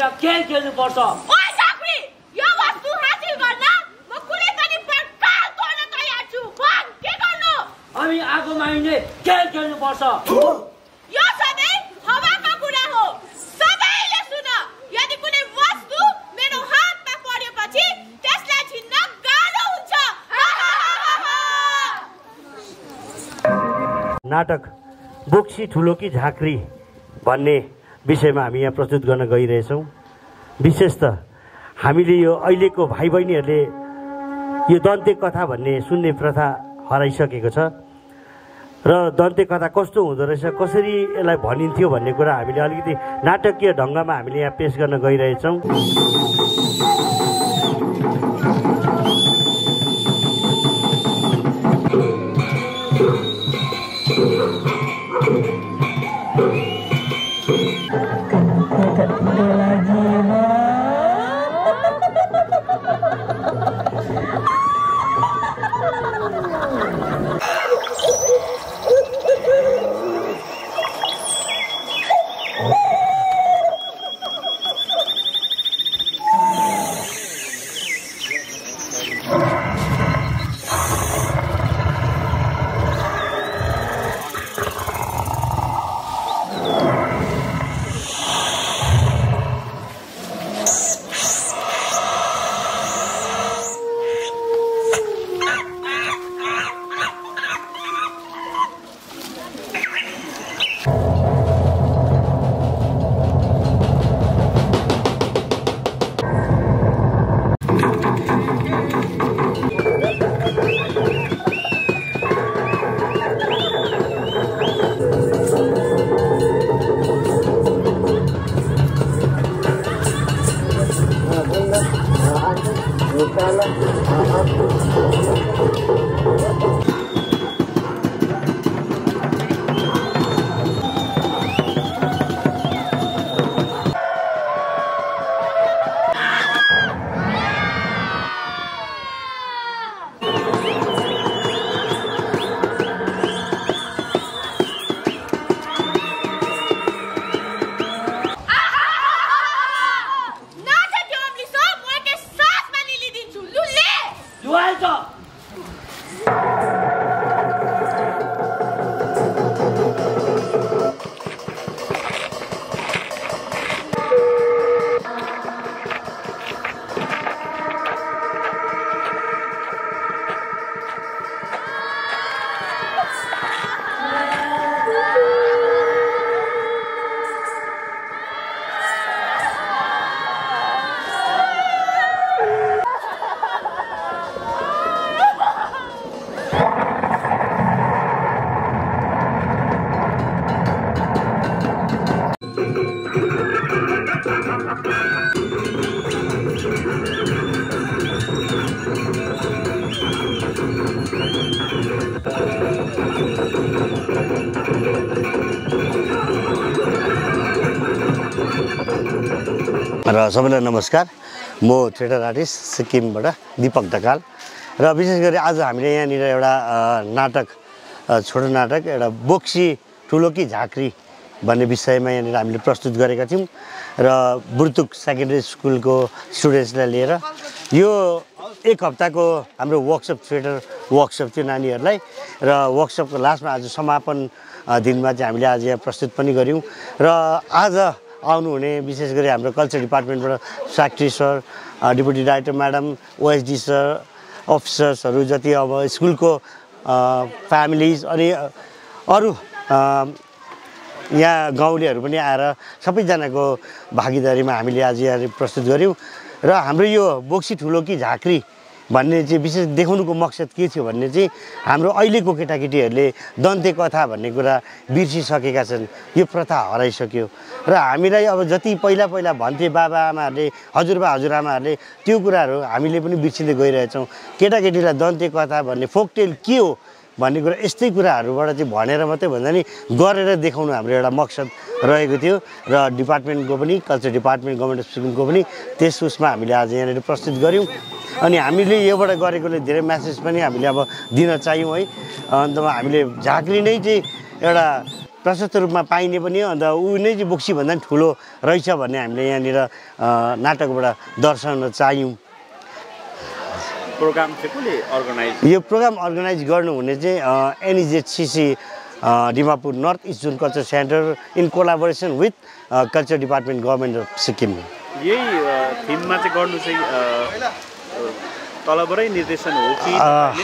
एउटा खेल खेल्नुपर्छ। ओइ झाँक्री, यो वस्तु हासिल गर्न म कुनै पनि प्रकार गर्न तयार छु। भन के गर्नु? हामी आगोमा हिँड्ने खेल खेल्नुपर्छ। यो सबै हावाको कुरा हो। सबैले सुन, यदि कुनै वस्तु मेरो हातमा परेपछि त्यसलाई छिन्न गाह्रो हुन्छ। नाटक बोक्सी ठुलो कि झाँक्री भन्ने विषयमा हामी यहाँ प्रस्तुत गर्न गइरहेछौँ। विशेष त हामीले यो अहिलेको भाइ बहिनीहरूले यो दन्ते कथा भन्ने सुन्ने प्रथा हराइसकेको छ र दन्ते कथा कस्तो हुँदो रहेछ, कसरी यसलाई भनिन्थ्यो भन्ने कुरा हामीले अलिकति नाटकीय ढङ्गमा हामीले यहाँ पेश गर्न गइरहेछौँ। र सबैलाई नमस्कार। म थिएटर आर्टिस्ट सिक्किमबाट दीपक ढकाल र विशेष गरी आज हामीले यहाँनिर एउटा नाटक छोटो नाटक एउटा बोक्सी ठुलो कि झाँक्री भन्ने विषयमा यहाँनिर हामीले प्रस्तुत गरेका थियौँ र बुर्तुक सेकेन्डरी स्कुलको स्टुडेन्ट्सलाई लिएर यो एक हप्ताको हाम्रो वर्कसप थिएटर वर्कसप थियो नानीहरूलाई र वर्कसपको लास्टमा आज समापन दिनमा चाहिँ हामीले आज यहाँ प्रस्तुत पनि गऱ्यौँ र आज आउनुहुने विशेष गरी हाम्रो कल्चर डिपार्टमेन्टबाट secretary sir, deputy director madam, OSD sir, अफिसर्सहरू जति अब स्कुलको फ्यामिलिज अनि अरू यहाँ गाउँलेहरू पनि आएर सबैजनाको भागीदारीमा हामीले आज यहाँ प्रस्तुत गऱ्यौँ र हाम्रो यो बोक्सी ठुलो कि झाँक्री भन्ने चाहिँ विशेष देखाउनुको मकसद के थियो भन्ने चाहिँ हाम्रो अहिलेको केटाकेटीहरूले दन्ते कथा भन्ने कुरा बिर्सिसकेका छन्। यो प्रथा हराइसक्यो र हामीलाई अब जति पहिला पहिला भन्थे बाबाआमाहरूले, हजुरबा हजुरआमाहरूले त्यो कुराहरू हामीले पनि बिर्सिँदै गइरहेछौँ। केटाकेटीलाई दन्ते कथा भन्ने फोकटेल के हो भन्ने कुरा यस्तै कुराहरूबाट चाहिँ भनेर मात्रै भन्दा नि गरेर देखाउनु हाम्रो एउटा मकसद रहेको थियो र डिपार्टमेन्टको पनि कल्चर डिपार्टमेन्ट गभर्मेन्ट अफ सिक्किमको पनि त्यस उसमा हामीले आज यहाँनिर प्रस्तुत गऱ्यौँ अनि हामीले योबाट गरेकोले धेरै म्यासेज पनि हामीले अब दिन चाहियौँ है। अन्तमा हामीले झाँक्री नै चाहिँ एउटा प्रशस्त रूपमा पाइने पनि हो अन्त ऊ नै चाहिँ बोक्सीभन्दा पनि ठुलो रहेछ भन्ने हामीले यहाँनिर नाटकबाट दर्शाउन चाह्यौँ। प्रोग्राम चाहिँ कसले अर्गनाइज यो प्रोग्राम अर्गनाइज गर्नुहुने चाहिँ NEZCC Dimapur north east zone culture centre in collaboration with culture department government of Sikkim. यही थिममा चाहिँ गर्नु चाहिँ तलबाटै निर्देशन हो कि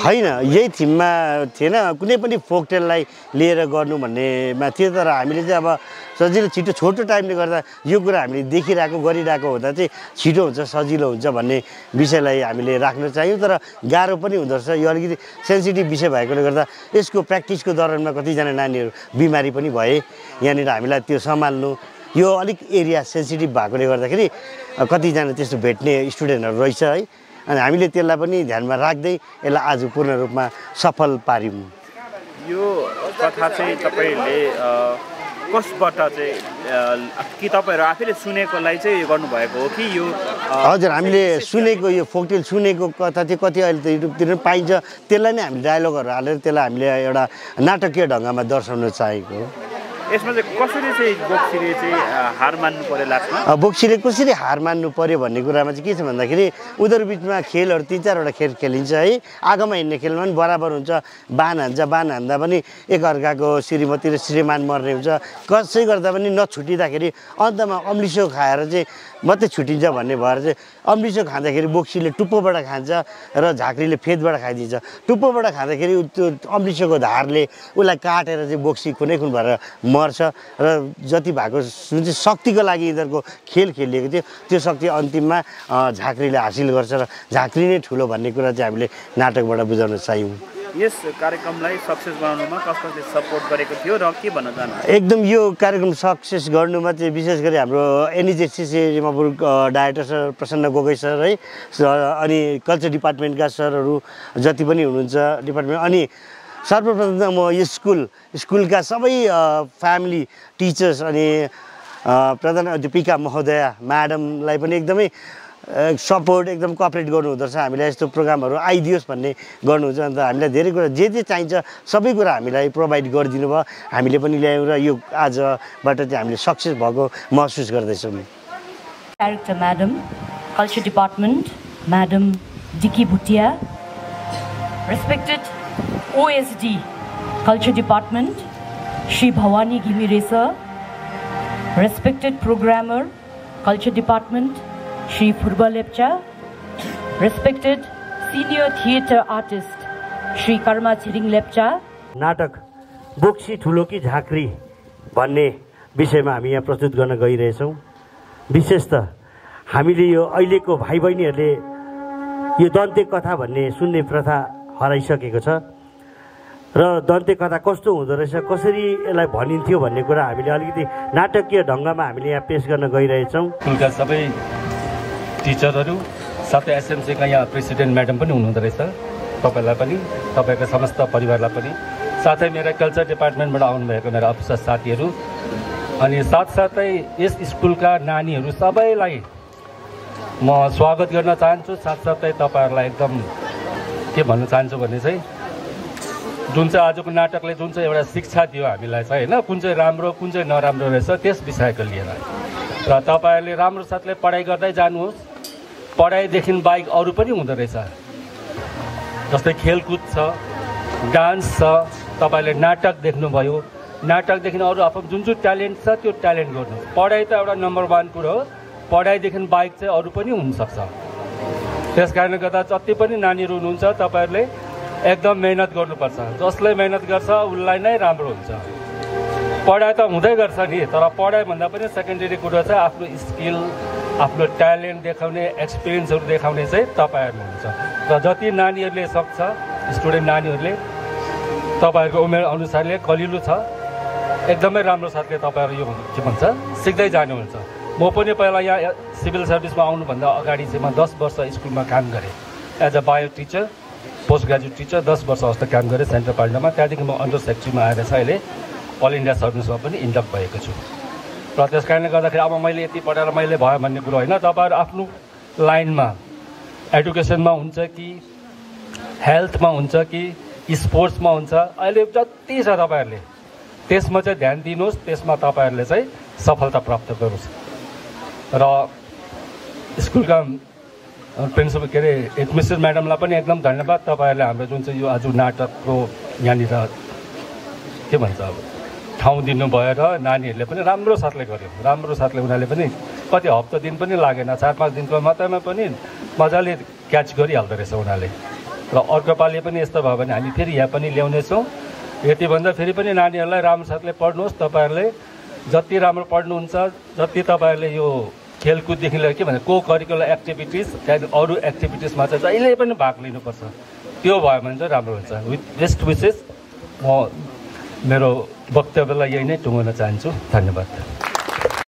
होइन, यही थिममा थिएन, कुनै पनि फोकटेललाई लिएर गर्नु भन्नेमा थियो। तर हामीले चाहिँ अब सजिलो छिटो छोटो टाइमले गर्दा यो कुरा हामीले देखिरहेको गरिरहेको हुँदा चाहिँ छिटो हुन्छ सजिलो हुन्छ भन्ने विषयलाई हामीले राख्न चाह्यौँ। तर गाह्रो पनि हुँदो रहेछ, यो अलिकति सेन्सिटिभ विषय भएकोले गर्दा यसको प्र्याक्टिसको दौरानमा कतिजना नानीहरू बिमारी पनि भए। यहाँनिर हामीलाई त्यो सम्हाल्नु, यो अलिक एरिया सेन्सिटिभ भएकोले गर्दाखेरि कतिजना त्यस्तो भेट्ने स्टुडेन्टहरू रहेछ है। अनि हामीले त्यसलाई पनि ध्यानमा राख्दै यसलाई आज पूर्ण रूपमा सफल पार्यौँ। यो कथा चाहिँ तपाईँहरूले कसबाट चाहिँ कि तपाईँहरू आफैले सुनेकोलाई चाहिँ यो गर्नुभएको हो कि यो? हजुर, हामीले सुनेको यो फोकटेल सुनेको कथा चाहिँ कति अहिले त युट्युबतिर पनि पाइन्छ, त्यसलाई नै हामीले डायलगहरू हालेर त्यसलाई हामीले एउटा नाटकीय ढङ्गमा दर्शाउन चाहेको हो। यसमा चाहिँ कसरी चाहिँ बोक्सीले चाहिँ हार मान्नु पर्यो लास्टमा? बोक्सीले कसरी हार मान्नु पर्यो भन्ने कुरामा चाहिँ के छ भन्दाखेरि उनीहरू बिचमा खेलहरू 3-4वटा खेल खेलिन्छ है। आगोमा हिँड्ने खेलमा पनि बराबर हुन्छ, बान हान्छ, बान हान्दा पनि एकअर्काको श्रीमती र श्रीमान मर्ने हुन्छ। कसै गर्दा पनि नछुटिँदाखेरि अन्तमा अम्लिसो खाएर चाहिँ मात्रै छुटिन्छ भन्ने भएर चाहिँ अम्लिसो खाँदाखेरि बोक्सीले टुप्पोबाट खान्छ र झाँक्रीले फेदबाट खाइदिन्छ। टुप्पोबाट खाँदाखेरि त्यो अम्लिसोको धारले उसलाई काटेर चाहिँ बोक्सी कुनै कुन भएर मर्छ र जति भएको जुन चाहिँ शक्तिको लागि यिनीहरूको खेल खेलिएको थियो त्यो शक्ति अन्तिममा झाँक्रीले हासिल गर्छ र झाँक्री नै ठुलो भन्ने कुरा चाहिँ हामीले नाटकबाट बुझाउन चाह्यौँ। यस कार्यक्रमलाई सक्सेस बनाउनुमा कसले सपोर्ट गरेको थियो र के भन्न चाहनुहुन्छ? एकदम यो कार्यक्रम सक्सेस गर्नुमा चाहिँ विशेष गरी हाम्रो एनइजेडसिसी डिमापुर डाइरेक्टर सर प्रसन्न गोगोई सर है, अनि कल्चर डिपार्टमेन्टका सरहरू जति पनि हुनुहुन्छ डिपार्टमेन्ट, अनि सर्वप्रथम त म यो स्कुलका सबै फ्यामिली टिचर्स अनि प्रधान अध्यापिका महोदया म्याडमलाई पनि एकदमै सपोर्ट एकदम कोअपरेट गर्नुहुँदो रहेछ। हामीलाई यस्तो प्रोग्रामहरू आइदियोस् भन्ने गर्नुहुन्छ। अन्त हामीलाई धेरै कुरा जे चाहिन्छ सबै कुरा हामीलाई प्रोभाइड गरिदिनु भयो, हामीले पनि ल्यायौँ र यो आजबाट चाहिँ हामीले सक्सेस भएको महसुस गर्दैछौँ। Director madam, culture department madam Diki Bhutia, respected OSD Culture Department Shri Bhavani Ghimire sir, respected programmer Culture Department Shri Purba Lepcha, respected senior theatre artist Shri Karma Chiring Lepcha। नाटक बोक्सी ठुलो कि झाँक्री भन्ने विषयमा हामी यहाँ प्रस्तुत गर्न गइरहेछौँ। विशेष त हामीले यो अहिलेको भाइ बहिनीहरूले यो दन्ते कथा भन्ने सुन्ने प्रथा हराइसकेको छ र दन्ते कथा कस्तो हुँदो रहेछ, कसरी यसलाई भनिन्थ्यो भन्ने कुरा हामीले अलिकति नाटकीय ढङ्गमा हामीले यहाँ पेश गर्न गइरहेछौँ। स्कुलका सबै टिचरहरू साथै एसएमसीका यहाँ प्रेसिडेन्ट म्याडम पनि हुनुहुँदो रहेछ, तपाईँलाई पनि तपाईँको समस्त परिवारलाई पनि, साथै मेरो कल्चर डिपार्टमेन्टबाट आउनुभएको मेरो अफिसर साथीहरू, अनि साथसाथै यस स्कुलका नानीहरू सबैलाई म स्वागत गर्न चाहन्छु। साथसाथै तपाईँहरूलाई एकदम के भन्न चाहन्छु भने चाहिँ जुन चाहिँ आजको नाटकले जुन चाहिँ एउटा शिक्षा दियो हामीलाई चाहिँ होइन, कुन चाहिँ राम्रो कुन चाहिँ नराम्रो रहेछ त्यस विषयको लिएर, र तपाईँहरूले राम्रो साथले पढाइ गर्दै जानुहोस्। पढाइदेखि बाहेक अरू पनि हुँदो रहेछ, जस्तै खेलकुद छ, डान्स छ, तपाईँले नाटक देख्नुभयो, नाटकदेखि अरू आफ्नो जुन जुन ट्यालेन्ट छ त्यो ट्यालेन्ट गर्नुहोस्। पढाइ त एउटा नम्बर 1 कुरो हो, पढाइदेखि बाहेक चाहिँ अरू पनि हुनसक्छ। त्यस कारणले गर्दा जति पनि नानीहरू हुनुहुन्छ तपाईँहरूले एकदम मेहनत गर्नुपर्छ। जसले मेहनत गर्छ उसलाई नै राम्रो हुन्छ। पढाइ त हुँदै गर्छ नि, तर पढाइभन्दा पनि सेकेन्डरी कुरो चाहिँ आफ्नो स्किल, आफ्नो ट्यालेन्ट देखाउने, एक्सपिरियन्सहरू देखाउने चाहिँ तपाईँहरू हुन्छ। र जति नानीहरूले सक्छ, स्टुडेन्ट नानीहरूले तपाईँहरूको उमेर अनुसारले कलिलो छ, एकदमै राम्रो साथले तपाईँहरू यो के भन्छ सिक्दै जानुहुन्छ। म पनि पहिला यहाँ सिभिल सर्भिसमा आउनुभन्दा अगाडि चाहिँ म 10 वर्ष स्कुलमा काम गरेँ as a bio teacher, post graduate teacher 10 वर्ष जस्तो काम गरेँ सेन्ट्रल पार्टीमा। त्यहाँदेखि म अन्डर सेक्रेटरीमा आएर चाहिँ अहिले अल इन्डिया सर्भिसमा पनि इन्डक्ट भएको छु। र त्यस कारणले गर्दाखेरि अब मैले यति पढाएर मैले भयो भन्ने कुरो होइन। तपाईँहरू आफ्नो लाइनमा एडुकेसनमा हुन्छ कि हेल्थमा हुन्छ कि स्पोर्ट्समा हुन्छ, अहिले जति छ तपाईँहरूले त्यसमा चाहिँ ध्यान दिनुहोस्, त्यसमा तपाईँहरूले चाहिँ सफलता प्राप्त गरोस्। र स्कुलका प्रिन्सिपल के अरे एडमिनिस्ट्रेटर म्याडमलाई पनि एकदम धन्यवाद। तपाईँहरूले हाम्रो जुन चाहिँ यो आज नाटकको यहाँनिर के भन्छ अब ठाउँ दिनुभयो र नानीहरूले पनि राम्रो साथले गर्यो, राम्रो साथले उनीहरूले पनि कति हप्ता दिन पनि लागेन, 4-5 दिनको मात्रमा पनि मजाले क्याच गरिहाल्दो रहेछ उनीहरूले। र अर्को पालि पनि यस्तो भयो भने हामी फेरि यहाँ पनि ल्याउनेछौँ। यति भन्दा फेरि पनि नानीहरूलाई राम्रो साथले पढ्नुहोस्। तपाईँहरूले जति राम्रो पढ्नुहुन्छ, जति तपाईँहरूले यो खेलकुददेखि लिएर के भने को करिकुलर एक्टिभिटिज त्यहाँदेखि अरू एक्टिभिटिजमा चाहिँ जहिले पनि भाग लिनुपर्छ। त्यो भयो भने चाहिँ राम्रो हुन्छ। विथ बेस्ट विसेस म मेरो वक्तव्यलाई यही नै टुङ्गाउन चाहन्छु। धन्यवाद।